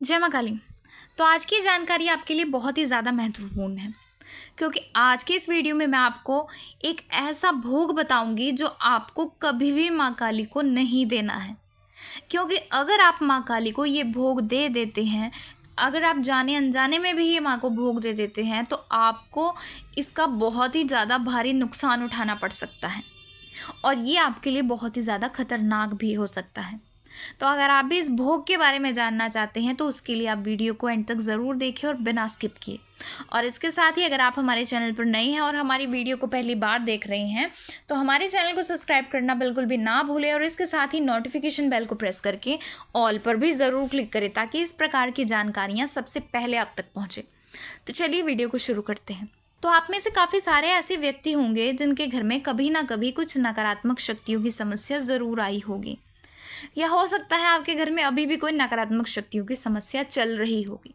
जय माँ काली। तो आज की जानकारी आपके लिए बहुत ही ज़्यादा महत्वपूर्ण है, क्योंकि आज के इस वीडियो में मैं आपको एक ऐसा भोग बताऊंगी जो आपको कभी भी माँ काली को नहीं देना है। क्योंकि अगर आप माँ काली को ये भोग दे देते हैं, अगर आप जाने अनजाने में भी ये माँ को भोग दे देते हैं, तो आपको इसका बहुत ही ज़्यादा भारी नुकसान उठाना पड़ सकता है और ये आपके लिए बहुत ही ज़्यादा खतरनाक भी हो सकता है। तो अगर आप भी इस भोग के बारे में जानना चाहते हैं तो उसके लिए आप वीडियो को एंड तक ज़रूर देखें और बिना स्किप किए। और इसके साथ ही अगर आप हमारे चैनल पर नए हैं और हमारी वीडियो को पहली बार देख रहे हैं तो हमारे चैनल को सब्सक्राइब करना बिल्कुल भी ना भूलें और इसके साथ ही नोटिफिकेशन बेल को प्रेस करके ऑल पर भी ज़रूर क्लिक करें ताकि इस प्रकार की जानकारियाँ सबसे पहले आप तक पहुँचे। तो चलिए वीडियो को शुरू करते हैं। तो आप में से काफ़ी सारे ऐसे व्यक्ति होंगे जिनके घर में कभी ना कभी कुछ नकारात्मक शक्तियों की समस्या ज़रूर आई होगी, या हो सकता है आपके घर में अभी भी कोई नकारात्मक शक्तियों की समस्या चल रही होगी।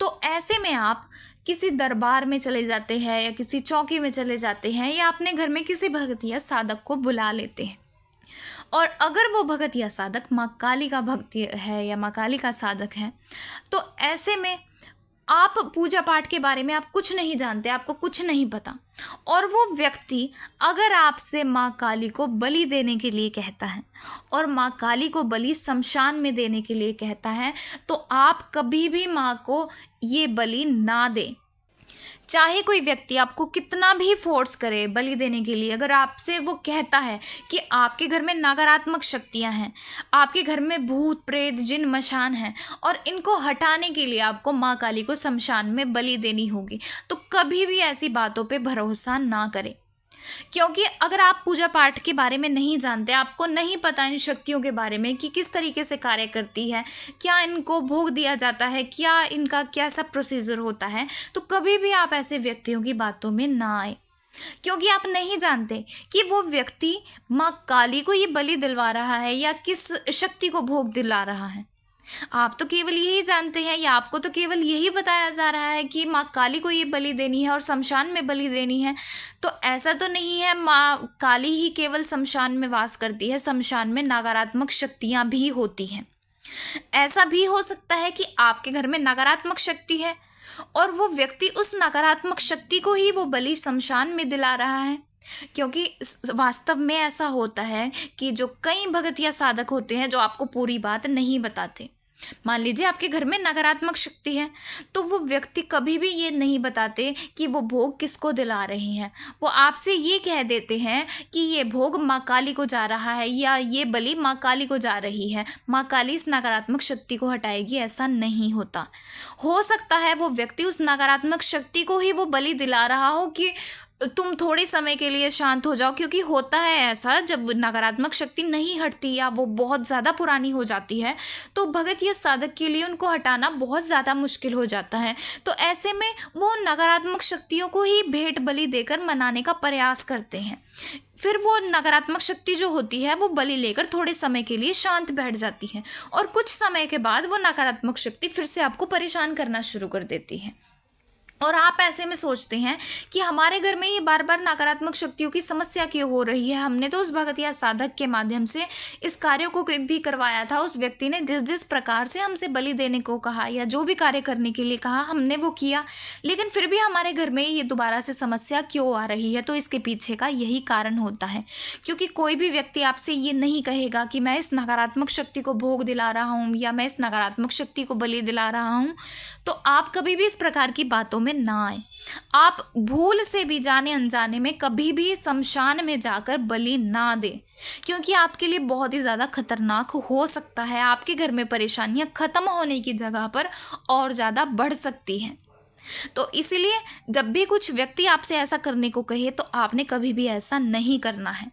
तो ऐसे में आप किसी दरबार में चले जाते हैं या किसी चौकी में चले जाते हैं या अपने घर में किसी भगत या साधक को बुला लेते हैं, और अगर वो भगत या साधक माँ काली का भक्त है या माँ काली का साधक है, तो ऐसे में आप पूजा पाठ के बारे में आप कुछ नहीं जानते, आपको कुछ नहीं पता, और वो व्यक्ति अगर आपसे माँ काली को बलि देने के लिए कहता है और माँ काली को बलि शमशान में देने के लिए कहता है, तो आप कभी भी माँ को ये बलि ना दें। चाहे कोई व्यक्ति आपको कितना भी फोर्स करे बलि देने के लिए, अगर आपसे वो कहता है कि आपके घर में नकारात्मक शक्तियां हैं, आपके घर में भूत प्रेत जिन मशान हैं और इनको हटाने के लिए आपको माँ काली को शमशान में बलि देनी होगी, तो कभी भी ऐसी बातों पे भरोसा ना करें। क्योंकि अगर आप पूजा पाठ के बारे में नहीं जानते, आपको नहीं पता इन शक्तियों के बारे में कि किस तरीके से कार्य करती है, क्या इनको भोग दिया जाता है, क्या इनका कैसा प्रोसीजर होता है, तो कभी भी आप ऐसे व्यक्तियों की बातों में ना आए। क्योंकि आप नहीं जानते कि वो व्यक्ति माँ काली को ये बलि दिलवा रहा है या किस शक्ति को भोग दिला रहा है। आप तो केवल यही जानते हैं या आपको तो केवल यही बताया जा रहा है कि माँ काली को ये बलि देनी है और शमशान में बलि देनी है। तो ऐसा तो नहीं है माँ काली ही केवल शमशान में वास करती है, शमशान में नकारात्मक शक्तियाँ भी होती हैं। ऐसा भी हो सकता है कि आपके घर में नकारात्मक शक्ति है और वो व्यक्ति उस नकारात्मक शक्ति को ही वो बलि शमशान में दिला रहा है। क्योंकि वास्तव में ऐसा होता है कि जो कई भगत या साधक होते हैं जो आपको पूरी बात नहीं बताते। मान लीजिए आपके घर में नकारात्मक शक्ति है, तो वो व्यक्ति कभी भी ये नहीं बताते कि वो भोग किसको दिला रहे हैं। वो आपसे ये कह देते हैं कि ये भोग माँ काली को जा रहा है या ये बलि माँ काली को जा रही है, माँ काली इस नकारात्मक शक्ति को हटाएगी। ऐसा नहीं होता। हो सकता है वो व्यक्ति उस नकारात्मक शक्ति को ही वो बलि दिला रहा हो कि तुम थोड़े समय के लिए शांत हो जाओ, क्योंकि होता है ऐसा जब नकारात्मक शक्ति नहीं हटती या वो बहुत ज़्यादा पुरानी हो जाती है तो भगत या साधक के लिए उनको हटाना बहुत ज़्यादा मुश्किल हो जाता है। तो ऐसे में वो नकारात्मक शक्तियों को ही भेंट बलि देकर मनाने का प्रयास करते हैं। फिर वो नकारात्मक शक्ति जो होती है वो बलि लेकर थोड़े समय के लिए शांत बैठ जाती है और कुछ समय के बाद वो नकारात्मक शक्ति फिर से आपको परेशान करना शुरू कर देती है। और आप ऐसे में सोचते हैं कि हमारे घर में ये बार बार नकारात्मक शक्तियों की समस्या क्यों हो रही है, हमने तो उस भगत या साधक के माध्यम से इस कार्य को भी करवाया था, उस व्यक्ति ने जिस जिस प्रकार से हमसे बलि देने को कहा या जो भी कार्य करने के लिए कहा हमने वो किया, लेकिन फिर भी हमारे घर में ये दोबारा से समस्या क्यों आ रही है। तो इसके पीछे का यही कारण होता है, क्योंकि कोई भी व्यक्ति आपसे ये नहीं कहेगा कि मैं इस नकारात्मक शक्ति को भोग दिला रहा हूँ या मैं इस नकारात्मक शक्ति को बलि दिला रहा हूँ। तो आप कभी भी इस प्रकार की बातों में ना आए। आप भूल से भी जाने अनजाने में कभी भी शमशान में जाकर बलि ना दें, क्योंकि आपके लिए बहुत ही ज़्यादा खतरनाक हो सकता है। आपके घर में परेशानियां खत्म होने की जगह पर और ज़्यादा बढ़ सकती हैं। तो इसीलिए जब भी कुछ व्यक्ति आपसे ऐसा करने को कहे तो आपने कभी भी ऐसा नहीं करना है।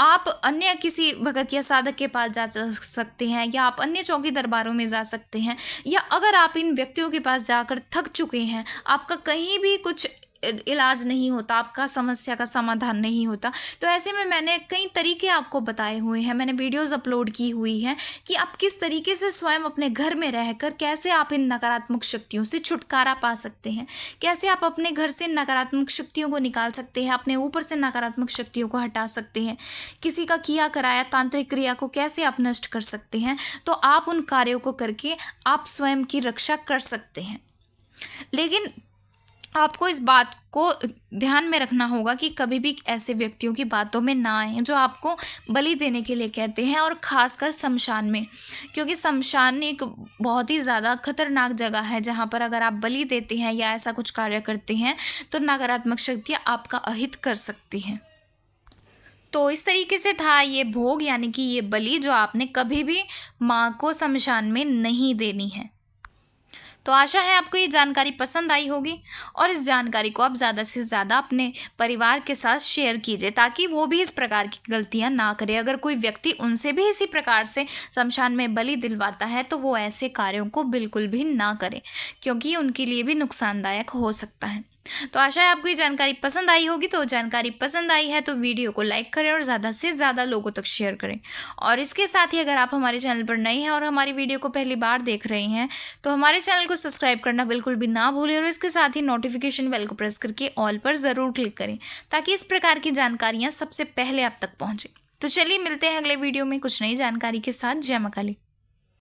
आप अन्य किसी भगत या साधक के पास जा सकते हैं या आप अन्य चौकी दरबारों में जा सकते हैं, या अगर आप इन व्यक्तियों के पास जाकर थक चुके हैं, आपका कहीं भी कुछ इलाज नहीं होता, आपका समस्या का समाधान नहीं होता। तो ऐसे में मैंने कई तरीके आपको बताए हुए हैं, मैंने वीडियोज़ अपलोड की हुई हैं कि आप किस तरीके से स्वयं अपने घर में रहकर कैसे आप इन नकारात्मक शक्तियों से छुटकारा पा सकते हैं, कैसे आप अपने घर से नकारात्मक शक्तियों को निकाल सकते हैं, अपने ऊपर से नकारात्मक शक्तियों को हटा सकते हैं, किसी का किया कराया तांत्रिक क्रिया को कैसे आप नष्ट कर सकते हैं। तो आप उन कार्यों को करके आप स्वयं की रक्षा कर सकते हैं। लेकिन आपको इस बात को ध्यान में रखना होगा कि कभी भी ऐसे व्यक्तियों की बातों में ना आए जो आपको बलि देने के लिए कहते हैं, और ख़ासकर शमशान में, क्योंकि शमशान एक बहुत ही ज़्यादा खतरनाक जगह है जहाँ पर अगर आप बलि देते हैं या ऐसा कुछ कार्य करते हैं तो नकारात्मक शक्तियाँ आपका अहित कर सकती हैं। तो इस तरीके से था ये भोग, यानी कि ये बलि जो आपने कभी भी माँ को शमशान में नहीं देनी है। तो आशा है आपको ये जानकारी पसंद आई होगी, और इस जानकारी को आप ज़्यादा से ज़्यादा अपने परिवार के साथ शेयर कीजिए ताकि वो भी इस प्रकार की गलतियां ना करे। अगर कोई व्यक्ति उनसे भी इसी प्रकार से शमशान में बलि दिलवाता है तो वो ऐसे कार्यों को बिल्कुल भी ना करे, क्योंकि उनके लिए भी नुकसानदायक हो सकता है। तो आशा है आपको ये जानकारी पसंद आई होगी। तो जानकारी पसंद आई है तो वीडियो को लाइक करें और ज़्यादा से ज़्यादा लोगों तक शेयर करें। और इसके साथ ही अगर आप हमारे चैनल पर नए हैं और हमारी वीडियो को पहली बार देख रहे हैं तो हमारे चैनल को सब्सक्राइब करना बिल्कुल भी ना भूलें, और इसके साथ ही नोटिफिकेशन बेल को प्रेस करके ऑल पर ज़रूर क्लिक करें ताकि इस प्रकार की जानकारियाँ सबसे पहले आप तक पहुँचें। तो चलिए मिलते हैं अगले वीडियो में कुछ नई जानकारी के साथ। जय मां काली।